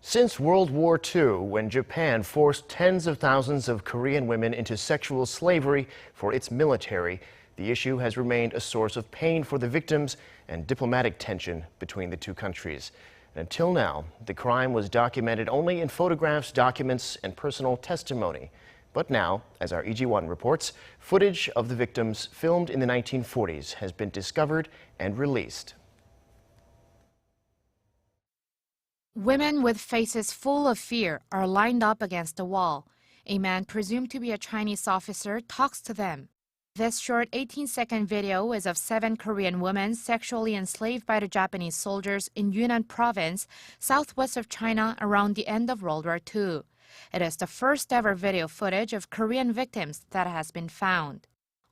Since World War II, when Japan forced tens of thousands of Korean women into sexual slavery for its military, the issue has remained a source of pain for the victims and diplomatic tension between the two countries. And until now, the crime was documented only in photographs, documents, and personal testimony. But now, as our EG1 reports, footage of the victims filmed in the 1940s has been discovered and released. Women with faces full of fear are lined up against a wall. A man presumed to be a Chinese officer talks to them. This short 18-second video is of 7 Korean women sexually enslaved by the Japanese soldiers in Yunnan province, southwest of China around the end of World War II. It is the first ever video footage of Korean victims that has been found.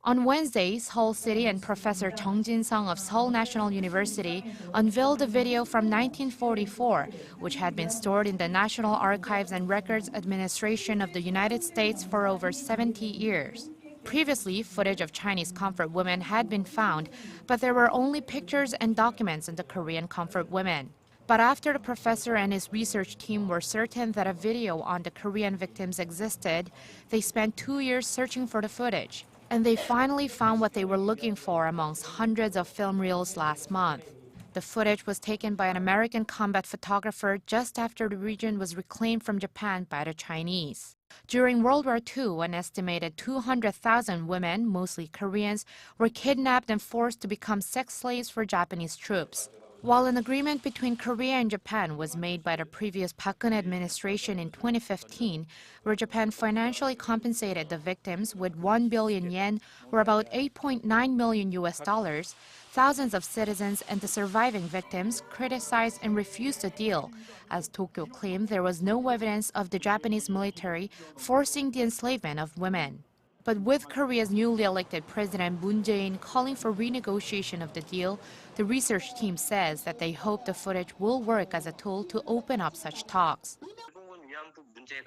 On Wednesday, Seoul City and Professor Chung Jin-sung of Seoul National University unveiled a video from 1944, which had been stored in the National Archives and Records Administration of the United States for over 70 years. Previously, footage of Chinese comfort women had been found, but there were only pictures and documents in the Korean comfort women. But after the professor and his research team were certain that a video on the Korean victims existed, they spent 2 years searching for the footage. And they finally found what they were looking for amongst hundreds of film reels last month. The footage was taken by an American combat photographer just after the region was reclaimed from Japan by the Chinese. During World War II, an estimated 200,000 women, mostly Koreans, were kidnapped and forced to become sex slaves for Japanese troops. While an agreement between Korea and Japan was made by the previous Park Geun-hye administration in 2015, where Japan financially compensated the victims with 1 billion yen, or about $8.9 million, thousands of citizens and the surviving victims criticized and refused the deal, as Tokyo claimed there was no evidence of the Japanese military forcing the enslavement of women. But with Korea's newly elected President Moon Jae-in calling for renegotiation of the deal, the research team says that they hope the footage will work as a tool to open up such talks.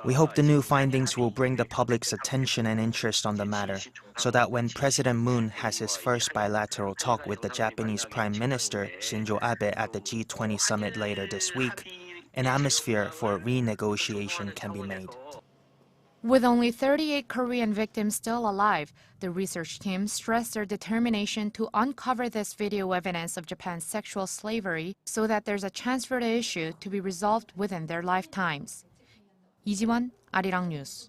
We hope the new findings will bring the public's attention and interest on the matter, so that when President Moon has his first bilateral talk with the Japanese Prime Minister Shinzo Abe at the G20 summit later this week, an atmosphere for renegotiation can be made. With only 38 Korean victims still alive, the research team stressed their determination to uncover this video evidence of Japan's sexual slavery so that there's a chance for the issue to be resolved within their lifetimes. 이지원, 아리랑 뉴스.